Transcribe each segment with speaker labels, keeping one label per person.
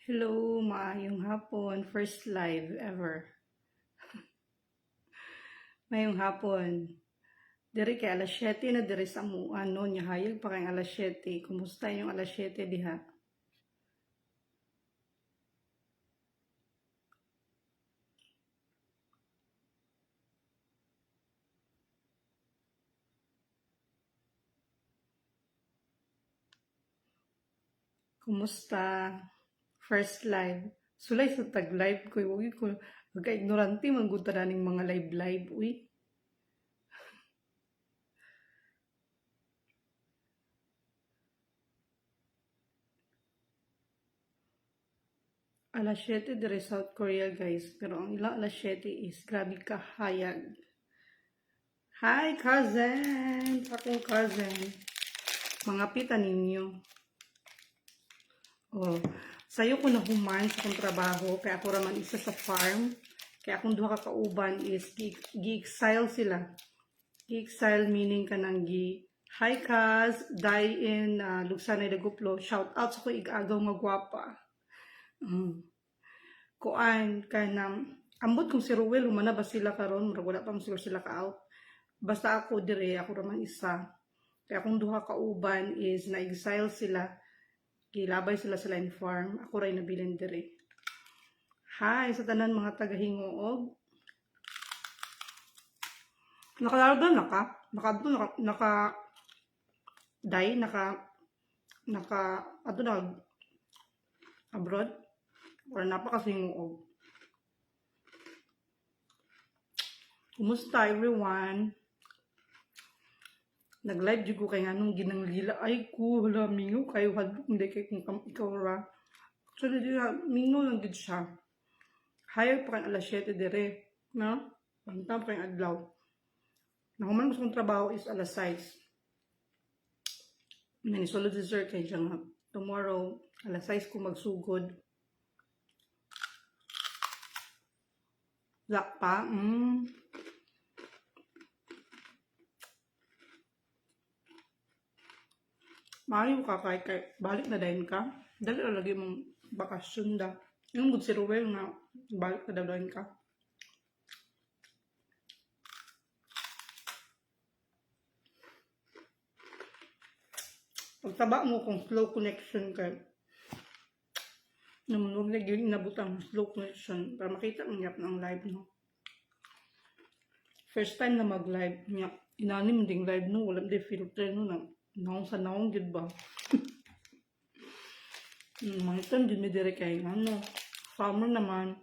Speaker 1: Hello, maayong hapon. First live ever. Maayong hapon. Diri kay alas 7 na diri sa amuan no nya hayag pa kay alas 7. Kumusta yung alas 7 diha? Kumusta? First live. Sulay sa tag live ko uy ko ignorante man gud ta ning mga live uy. Alas 7 diri South Korea guys. Pero ang ilang alas 7 is grabe ka hayag. Hi cousin! Akong cousin. Mga pita ninyo. Oh, sayo ko na human sa akong trabaho, kaya ako raman isa sa farm. Kaya akong duha ka kauban is gi-exile sila. Gi-exile meaning kanang hi Kaz, die in Lugsanay Daguplo. Shout out sa ko igagaw nga gwapa. Kuan kanang ambot kung si Ruel humana ba sila karon, murag wala pa siguro sila ka out. Basta ako dire, ako raman isa. Kaya akong duha ka uban is na-exile sila. Gilabay sila sa line farm. Ako ray nabilin dire. Hi sa tanan mga taga-Hingoog. Nakalarga na ka? Naka day naka ato na abroad or napaka Hingoog. Kumusta everyone? Nag-live jud ko kay nganong ginanglila ay ko hala mingo kayo hadlok hindi kay kung ikaw ra. So di mingo lang gid siya. Hayag pa kan alas 7 dire, no? Bantang pa yung adlaw. Nahuman mo sa kong trabaho is alas 6. Nanisulod si sir kay siya nga. Tomorrow, alas 6 ko magsugod. Pa, Maayo ka kay balik na dahin ka. Dali lagi mong bakasyon da. Yung good si Ruel nga balik na dahin ka. Pagtaba mo kung slow connection ka, namunog na yun inabutang slow connection para makita mo yap ng live no. First time na mag-live niya, inanim ding live no, wala di filter no na naong sa naong gid ba. Mangitan din mi dire kay ano, summer naman.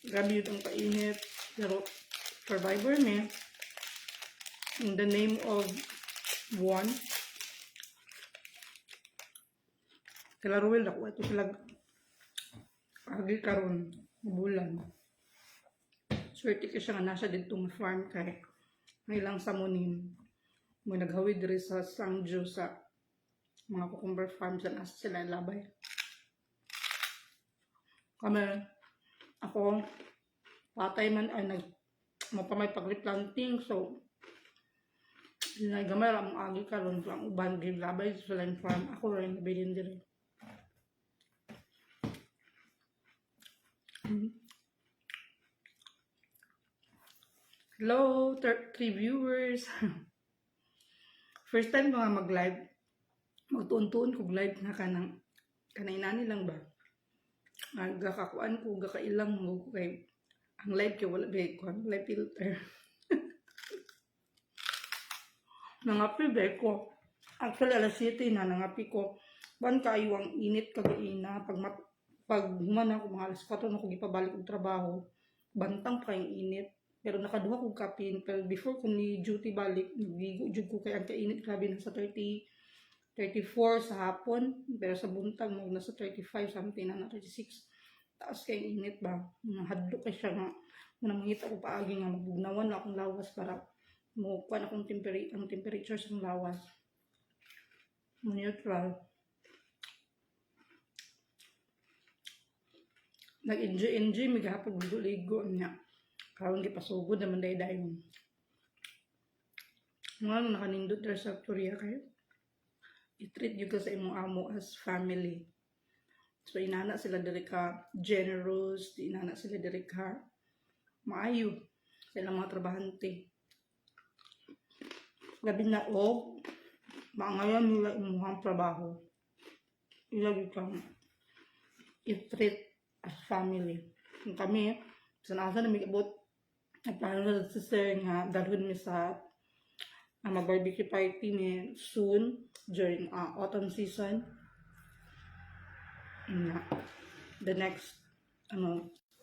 Speaker 1: Grabe yun ang kainit. Pero survivor me. In the name of one. Kala Ruel ako ito sila agi karon bulan. Swerte ka siya nga nasa ditong farm kay may lang sa munin. May naghawid diri sa Sangjo sa mga cucumber farms na nasa sila labay. Kami, ako, patay man ay mapamay pag-replanting, so gamay lang ang agi karon ang uban labay sa line farm. Ako rin nabilin diri. Hello, 3 viewers. First time ko nga mag-live. Magtuon-tuon kog live na kanay nani lang ba? Gakakuan ko, gakailang mo kay ang live kay wala ba ko, live filter. Nangapi ba ko? Actually, alas 7 na nangapi ko. Ban kayo ang init kagaina pag human ako mga alas 4 na ko gipabalik og trabaho. Bantang pa yung init. Pero nakaduha kong kapin. Pero before ko ni duty balik, nagigo jud ko kay ang kainit grabe na sa 34 sa hapon. Pero sa buntag mo nasa 35 something na 36. Taas kay init ba? Nahadlok kay siya nga. Mangita ko paagi nga magbugnawan na akong lawas para mo kuan akong temperature sa lawas. Neutral. Nag-enjoy mig hapon ligo niya. Karon gipasugod naman dayon. Mga nakanindot dere sa Korea kay i-treat yung sa imong amo as family. So inana sila diri ka generous, di inana sila diri ka maayo sa ilang mga trabahante. Labi na og maangayan nila imuhang trabaho. Ilagi kang i-treat as family. Kung kami, sanasa na may abot, nagplano na sa sir nga, dalhin mi sa mag-barbecue party ni soon during autumn season. Na, the next,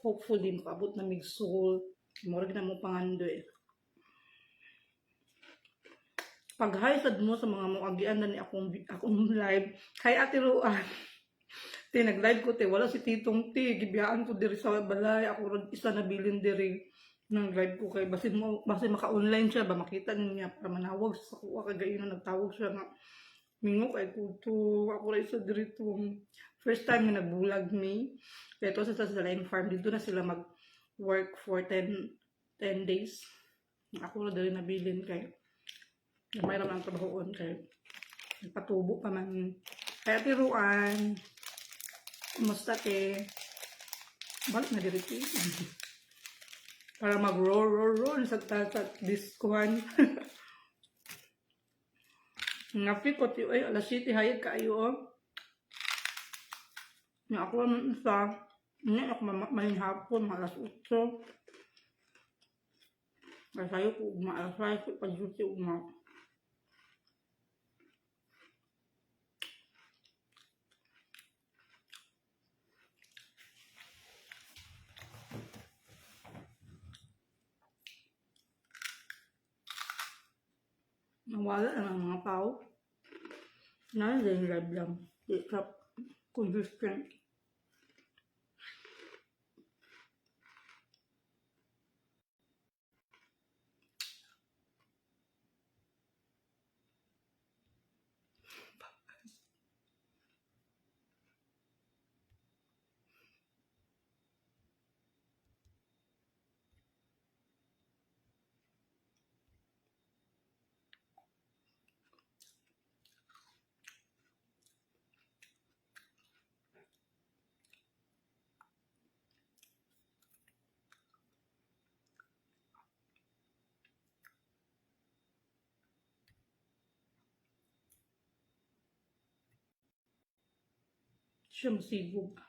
Speaker 1: hopefully, makaabot na mig soul. Murag na mo pangandoy. Pag-hi sad mo sa mga muagian na ni akong live. Kay Ate Ruan. Te, nag-live ko, te. Wala si Titong T. Gibiyaan ko diri sa balay. Ako isa na bilin diri ng live ko. Kay basin maka-online siya ba, makita niya para manawag sa kuha. Kagay na nagtawag siya nga. Mingo kay kuto. Ako rin isa diri itong first time na nagbulag me. Kaya ito sa Line Farm. Dito na sila mag-work for 10 days. Ako na diri nabilin kay gamay naman ang trabahoon kay nagpatubo pa man. Kaya tiruan, kumusta te? Balik na diriti. Para mag-roll sa diskuhan. Ngapi ko ti ay alas 7 hayag kaayo. Nga ako naman isa. Nga ako mamayang hapon, alas 8. Kaya sayo ko alas 5 pag-duty uma. Nawala na ng mga tao. Nalilay live lang. Ikap consistent. Siya masibog.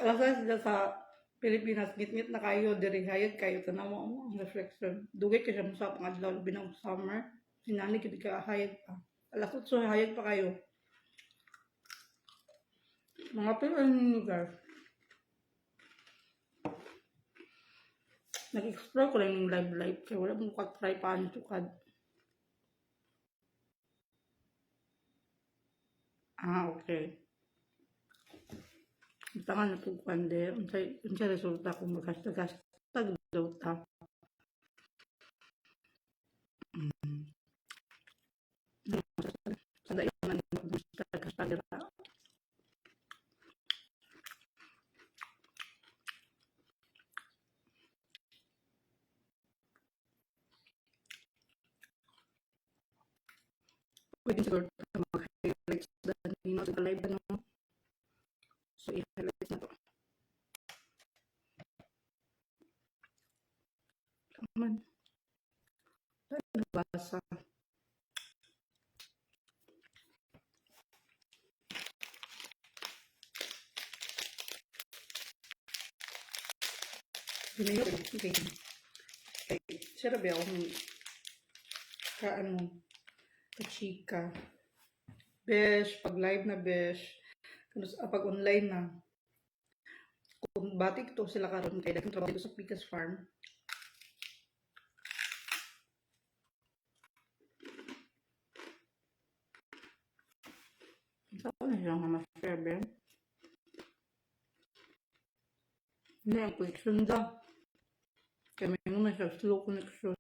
Speaker 1: Alas sila sa Pilipinas, ngit-ngit na kayo, diri hayag kayo, tanawa mo ang reflection. Dugay ka siya mo sa pangadlaw, binang summer, sinani kiti ka hayag pa. Alas 8 hayag pa kayo. Mga pilang lugar. Nag-explore ko lang yung live, kaya wala mong try paano tukad. Okay. Tangan na po kande, unsay resulta kung magkastag daw ta. Sada yung magkastag dira. Pwede siguro mag-highlights dahil nino sa live na no. So, i-highlight na to. Naman. Nabasa. Ginayo. Okay. Siya rabi akong ka-chika. Besh, pag live na besh. Pag online na. Kung batik to sila karon kay daghang trabaho dito sa Picas Farm. Saan na siya nga ma-share, Ben? Hindi ang connection daw. Kaya may naman siya slow connection.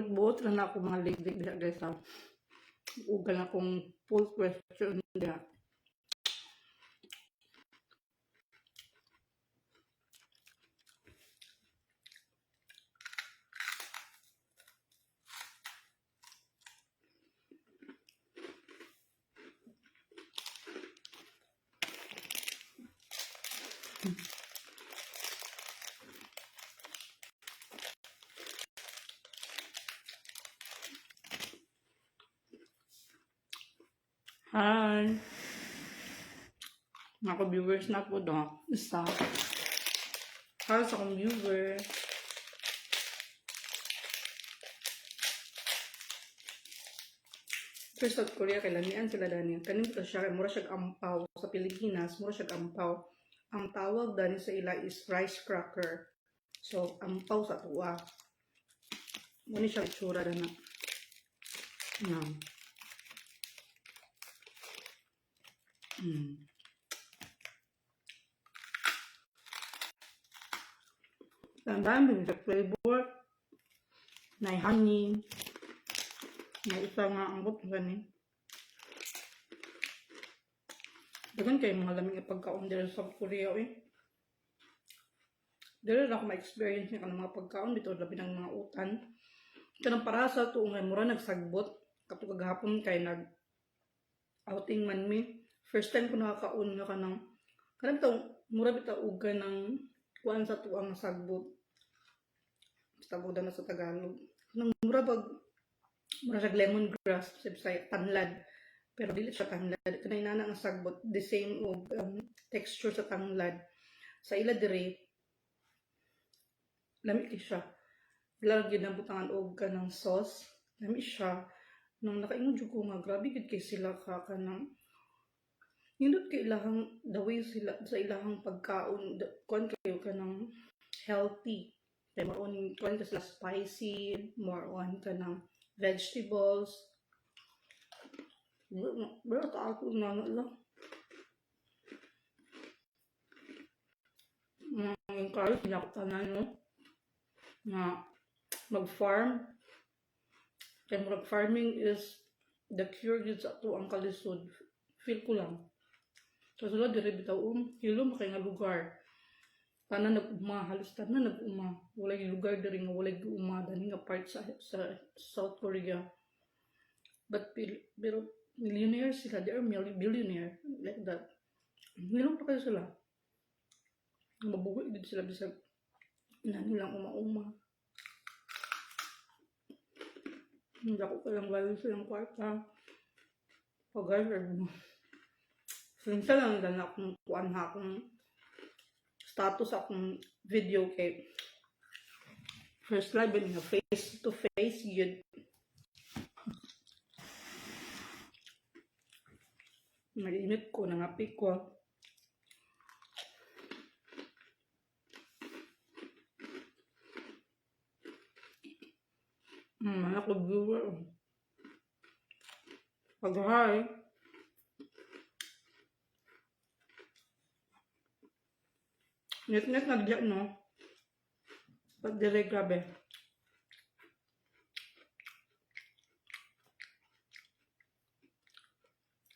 Speaker 1: buot lang na ako mga liglig diha guys ha. Ugal na akong full question diha. Hi! Mga viewers na po do. Isa. Hi sa akong viewer. Sa South Korea, kailanian sila dani. Kanin ko siya, mura siya ampaw. Sa Pilipinas, mura siya ampaw. Ang tawag dani sa ila is rice cracker. So, ampaw sa tuwa. Muna siya itsura na. Yan. Tandaan din sa flavor. Na honey. Na isa nga ang buto gani. Dagan kayo mga lamig na pagkaon dito sa Korea eh. Dito na ako ma-experience niya ka ng mga pagkaon dito, labi ng mga utan. Kanang parasa to nga mura nagsagbot. Kapag kagahapon kay nag-outing man mi. First time ko nakakaon nga ka ng kanang bitaw, mura bitaw uga ng kuan sa tuang sagbot. Tabuda na sa Tagalog. Nang mura siya lemongrass sa tanlad. Pero dili siya tanlad. Kanay nana ang sagbot. The same texture sa tanlad. Sa ila dire, lami siya. Lagi na butangan og ka ng sauce. Lami siya. Nung nakaingon jud ko nga, grabe gid kay sila ka ng nindot kay ilahang the way sila sa ilahang pagkaon. Kuan kayo ka ng healthy. Kaya more on kuan ka sila spicy. More on ka ng vegetables. Pero ta ako na lang. Yung kayo, pinakutanan no? Na mag-farm. Kaya mag-farming is the cure yun sa ito ang kalisod. Feel ko lang. So sila dire bitaw hilom kay nga lugar. Tanan nag-uma, halos tanan nag-uma. Walay lugar dire nga walay uma dani nga part sa South Korea. But pero millionaire sila, they are billionaire like that. Hilom pa kayo sila. Mabuhay din sila bisag nilang uma-uma. Hindi ako palang value silang kwarta. Pag-guard mo. Minsan lang dan akong kuan ha akong status akong video kay first live nga face to face yun. Nag-init ko, nangapik ko. Ako viewer. Pag-hi. Net-net na diyan, no? Pag-dire, grabe.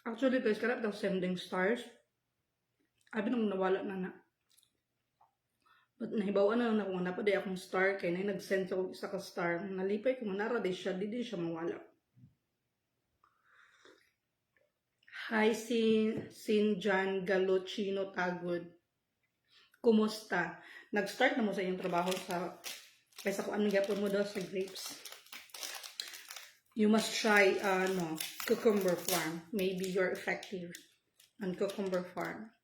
Speaker 1: Actually, guys, karap daw sending stars. Abi nung nawala na. But nahibawan na lang ako nga napaday akong star kay na nag-send sa isa ka star. Nalipay ko nga nara siya, di siya mawala. Hi, Sinjan Galochino Tagod. Kumusta? Nag-start na mo sa iyong trabaho kaysa kung anong gapon mo daw sa grapes. You must try cucumber farm. Maybe you're effective on cucumber farm.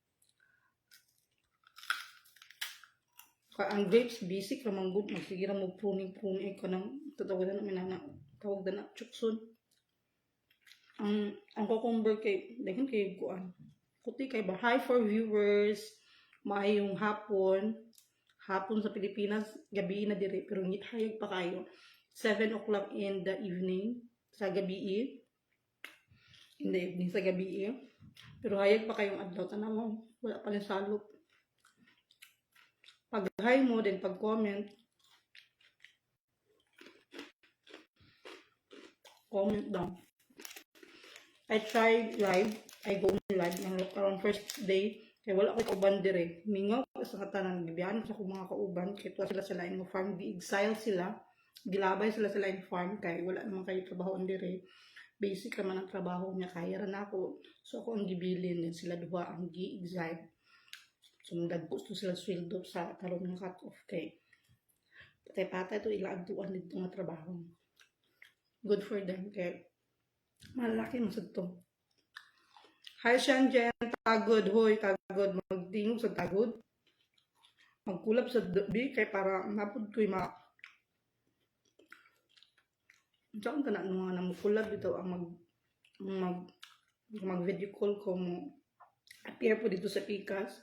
Speaker 1: Ang grapes basic ramang good magsige ra mo pruning ko nang tatawagan namin na tawag na chuksun. Ang cucumber kay dagan kay kuan. Kuti kay ba hi for viewers. Maayong hapon sa Pilipinas, gabi na dire pero ngit hayag pa kayo. 7 o'clock in the evening sa gabi. In the evening sa gabi. Pero hayag pa kayong adlaw tanaw. Wala pa rin salop. Pag-hi mo, then pag-comment, Comment down. I tried live. I go live ng around first day. Kaya wala ko kauban dire. Mingaw ko sa katanan. Gibiyan sa akong mga kauban. Kaya tuwa sila sa lain mo farm. Gi-exile sila. Gilabay sila sa lain farm. Kaya wala naman kayo trabaho dire. Basic naman ang trabaho niya. Kaya rin ako. So ako ang gibilin. Din sila duha ang gi-exile. So nagpusto sila sweldo sa karon ng cut-off. Kay patay-patay ito ilaagtuan dito nga trabaho. Good for them. Kaya malaki masad to. Hi Shenzhen, tagod, hoy, tagod, magtingog sa tagod. Magkulap sa dabi, kay para napod ko'y saan ka na mga namulab dito ang mag video call ko mo appear po dito sa Pikas.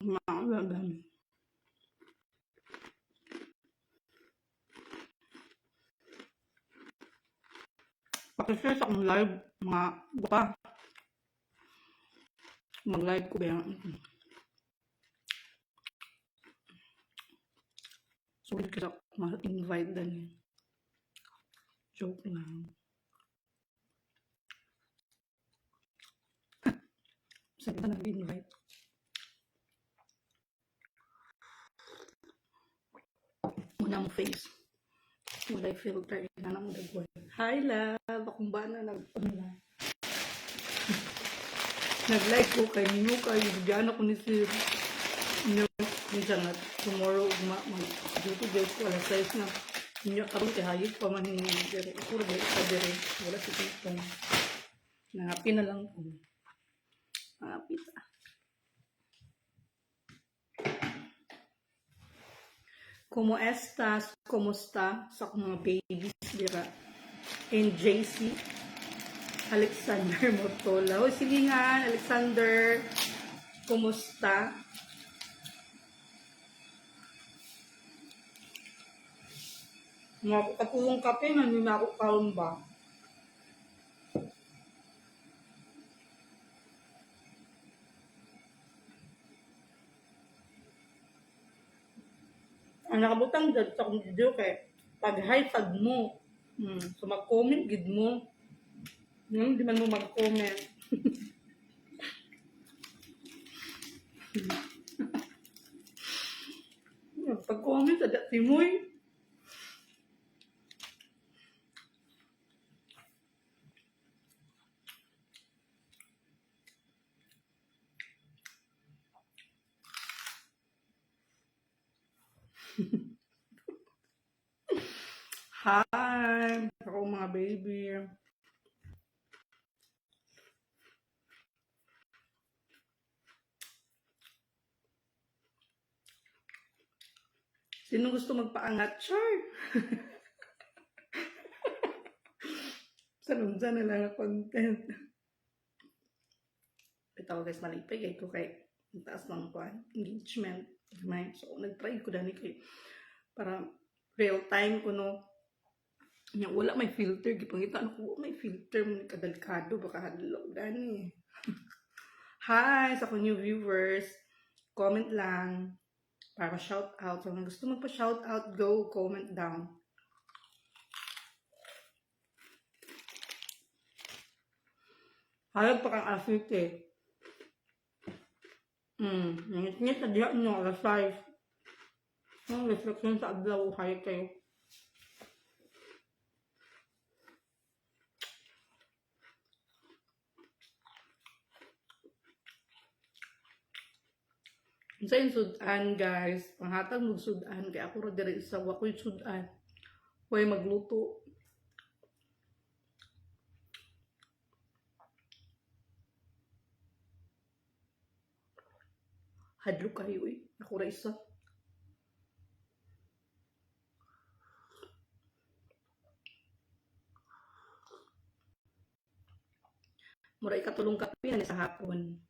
Speaker 1: Maulaban. Pakishare sa akong live, mga baka. Mag-live ko ba yan? Sulit ka sa ma-invite din. Joke lang. Saan ka nag-invite? Muna mo face. Mulay filter. Ina na mo dagway. Hi love! Akong ba na nag-online? Nag-like ko kay ninyo kayo. Diyan ako ni Sir. Minsan na tomorrow mag-duty guys ko alas 6 na. Ninyo karoon kay hayag pa man hindi dire. Puro ba isa dire. Wala si Titong. Nangapi na lang ko. Nangapi ta. Como estas? Kumusta sa mga babies dira? And JC Alexander Motola. O sige nga, Alexander, kumusta? Mga katulong kape, hindi na ako kaon ba? Ang nakabutang dyan sa akong video kay pag-high tag mo. So mag-comment gid mo. Hindi man mo mag-comment. Pag-comment sa dati mo eh. Hi! Ako mga baby. Sino gusto magpaangat? Sure! Sanunsa na lang ang content. Ito guys, malipay kay ko kay taas ng engagement. So, nag-try ko dani kay para real time ko no. Wala may filter. Gipangita ko, may filter mo kadalkado. Baka hadlaw dani. Hi sa akong new viewers. Comment lang para shout out. So, kung gusto magpa-shout out, go comment down. Hayag pa kang asik eh. Ngit-ngit na diha nyo, alas 5. Ang reflection sa adlaw, hayag kayo. Sa yung sudan guys, panghatag mo sudan, kaya ako rin diri sa wakoy sudan. Huwag magluto. Hadlo kayo eh, ako rin isa. Mura ikatulong kape na sa hapon.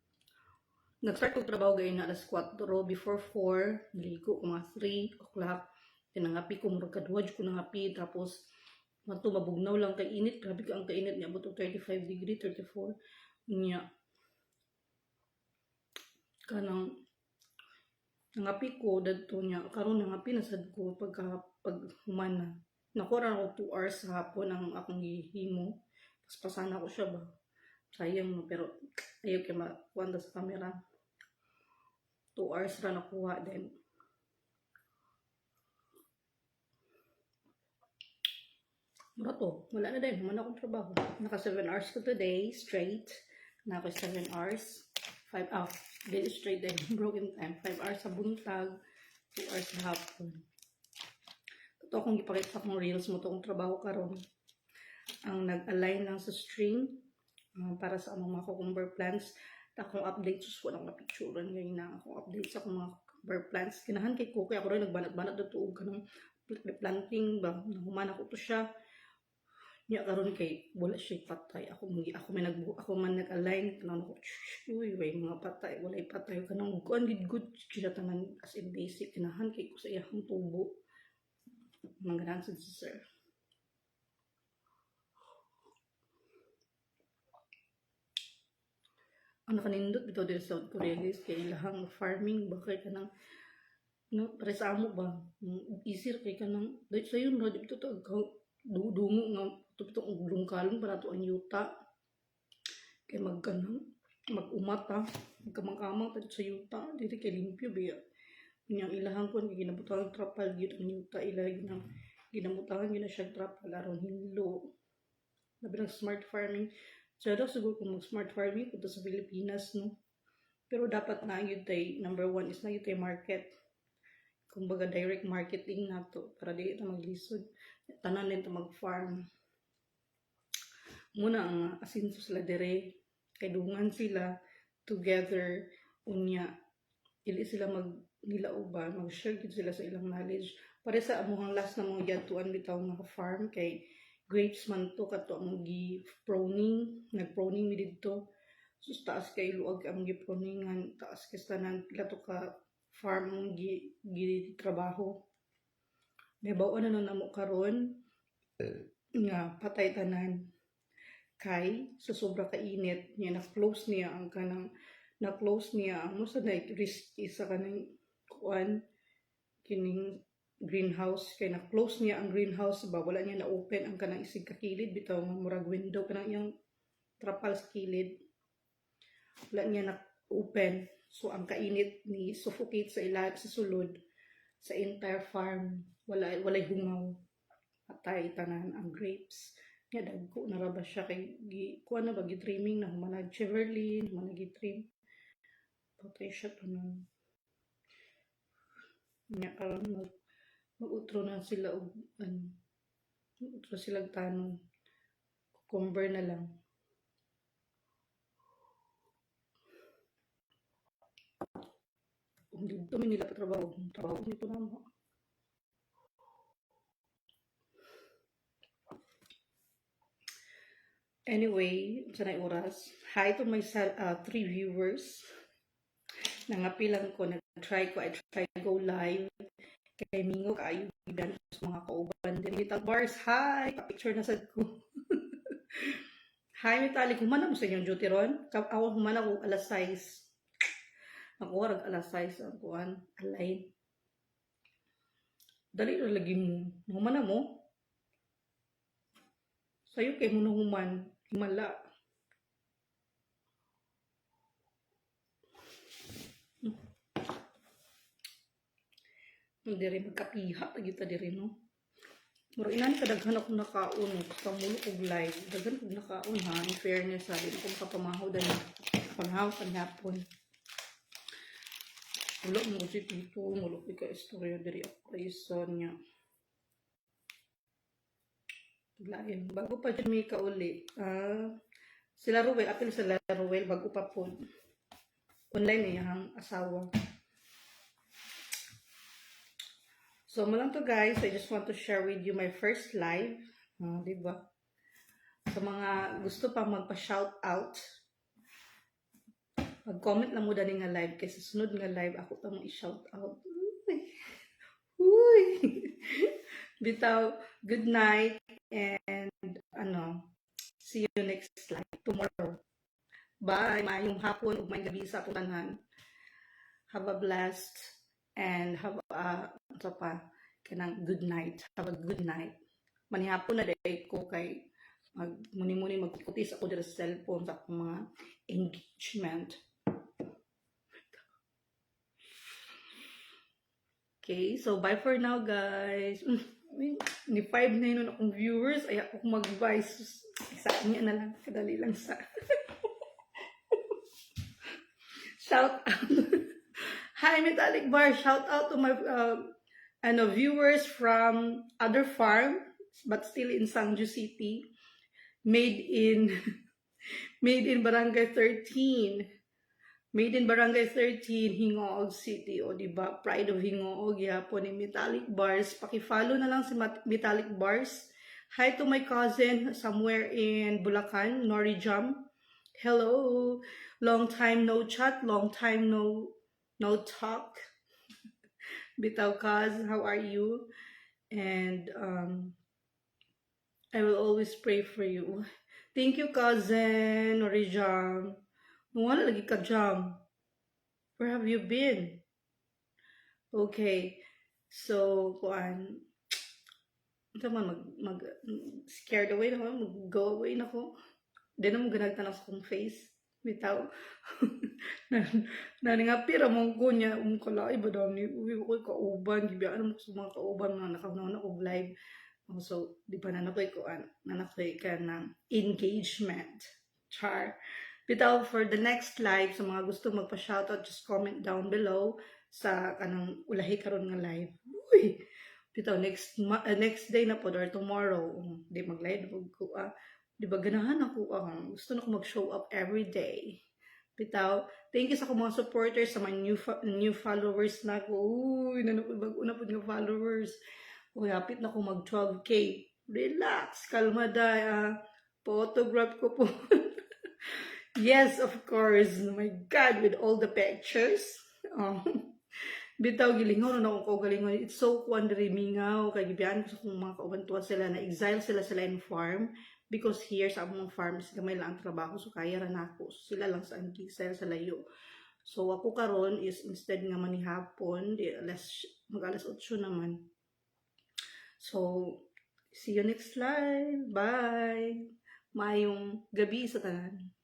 Speaker 1: Nag-start ko trabaho gayon na alas 4, before 4, naligo ko mga 3 o'clock. Tinangapi ko, mura kadwaj ko nangapi, tapos mato mabugnaw lang kay init, grabe ka ang kainit niya, buto 35 degree, 34 niya. Kanang nangapi ko, dadto niya, karon nangapi na sad ko, pagka pag humana. Nakuha ako 2 hours sa hapon ang akong gihimo. Paspasan ako siya ba. Sayang no, pero ayaw kayo makuha sa camera. 2 hours ra nakuha then. Mura to, wala na din, humana akong trabaho. Naka 7 hours ko today, straight. Naka 7 hours. 5 hours. Daily straight din, broken time. 5 hours sa buntag, 2 hours sa hapon. Ito akong ipakita sa akong reels mo itong trabaho karon. Ang nag-align lang sa string para sa among mga cucumber plants. Akong update, sus ko nang napicturan ngayon na akong update sa akong mga cucumber plants. Kinahan kay Kuki, ako rin nagbanat-banat na tuog ka ng planting ba. Nahuman ako to siya. Niya karon kay wala siya patay. Ako man nag-align kanang ko. Uy, way mga patay, walay patay kanang kuan good kinatanan as in basic kinahan kay ko sa iyang tubo. Mangganan sa sir. Ang nakanindot bitaw dito sa South Korea guys kay ilahang farming ba kay kanang no para sa amo ba easier kay kanang dahil sa yun no dito to dungo nga tupto ang lungkalong para to ang yuta kay magkanang mag-umata magkamang-kamang tad sa yuta dili kay limpyo biya yang ilahang kon ginabutang trapal gyud ang yuta ila ginang ginamutahan gyud na siya trapal aron hinlo labi ng smart farming so daw siguro kung mag smart farming punta sa Pilipinas no pero dapat na yun tay number 1 is na yun tay market kumbaga direct marketing na to para di ito maglisod tanan din ito mag-farm muna ang asinso sila dire kay dungan sila together unya dili sila nilaoban mag-share gid sila sa ilang knowledge para sa amuhang last na mga yatuan bitaw nga farm kay grapes man to kato ang gi-proning nag-proning mi didto so taas kay luag ang gi-proningan taas kay tanan pila to ka farm gi trabaho nabaw na namo karon nga patay tanan kay sa sobra ka init niya na-close niya ang kanang na-close niya ang sa risky sa kanang kuan kining greenhouse kay na-close niya ang greenhouse ba wala niya na-open ang kanang isig ka kilid bitaw nga murag window kanang iyang trapal sa kilid wala niya na-open so ang kainit ni suffocate sa ilag sa sulod sa entire farm walay hungaw patay tanan ang grapes nya dagko na ra ba siya kay kuan na ba gi-trimming na humanag Cheverly humanag gi-trim patay siya tanan nya karon mag-utro na sila og utro sila tanon cucumber na lang kung dito may nila trabaho nito na mo anyway sanay oras hi to my 3 viewers nangapilang ko I try go live kay mingo kaayo gidan sa mga kauban diri Little Bars hi pa-picture na sad ko hi Mitali humana mo sa inyong duty ron awa humana ko alas 6 ako rag alas 6 ang kuan alay dali ra lagi mo humana mo sayo kay mo human himala diri magkapiha pag kita diri no muro inani kadaghan ako nakaon sa mulo og live daghan og nakaon ha in fairness sa di ko makapamahaw dali panghaw kanhapon wala mo si Tito mulo ka istorya diri operation niya lain bago pa dyan may kauli sila Ruel apil sila Ruel bago pa po online niya ang asawa. So, mo lang to guys. I just want to share with you my first live. Diba? Sa mga gusto pa magpa-shout out, mag-comment lang mo dali nga live. Kasi sunod nga live, ako tamang i-shout out. Uy! Bitaw, good night. And, see you next live tomorrow. Bye! Maayong hapon o may gabi sa tanan. Have a blessed and have a kanang good night. Have a good night. Manihapon na day ko kay muni-muni magkutis ako dito sa cellphone sa akong mga engagement. Okay, so bye for now, guys. Ni 5 na yun akong viewers. Ay ako mag-bye. Sa niya na lang. Kadali lang sa... Shout out. Hi, Metallic Bar. Shout out to my viewers from other farm, but still in Sangju City. Made in Barangay 13. Made in Barangay 13, Hingoog City. O, diba? Pride of Hingoog. Yapon ni Metallic Bars. Paki-follow na lang si Metallic Bars. Hi to my cousin somewhere in Bulacan, Nori Jam. Hello. Long time no chat. Long time no talk. Bitaw Kaz, how are you? And I will always pray for you. Thank you, cousin Nori Jam. Wala lagi ka jam. Where have you been? Okay. So, kuan. Ito man, scared away na ako. Mag-go away na ako. Di na mo ganagtan sa akong face. Bitaw. Naningapira mong ko niya. Kalay ba daw ni? Uwi ko kauban. Gibiyaan mo sa mga kauban na nakaunaw na og live. So, di pa nanakoy ko ka ng engagement. Char. Bitaw, for the next live, sa mga gusto magpa-shoutout, just comment down below sa kanang ulahi karon nga live. Uy! Bitaw, next day na po, or tomorrow, di mag-live ko, di ba ganahan ako, gusto na ko mag-show up every day. Bitaw, thank you sa akong mga supporters, sa mga new followers na ko. Uy, nanapod nga followers. Uy, hapit na ko mag 12K. Relax, kalma day, photograph ko po. Yes, of course. Oh my God, with all the pictures. Bitaw, gilingon na ako galingon. It's so quandary mingaw. Kaya gibiyan ko sa kung mga kaubantuan sila na exile sila in farm. Because here sa among farms, gamay lang ang trabaho. So kaya rin ako. So, sila lang sa exile sa layo. So ako karon is instead nga manihapon, mag-alas 8 naman. So, see you next live. Bye! Mayong gabi sa tanan.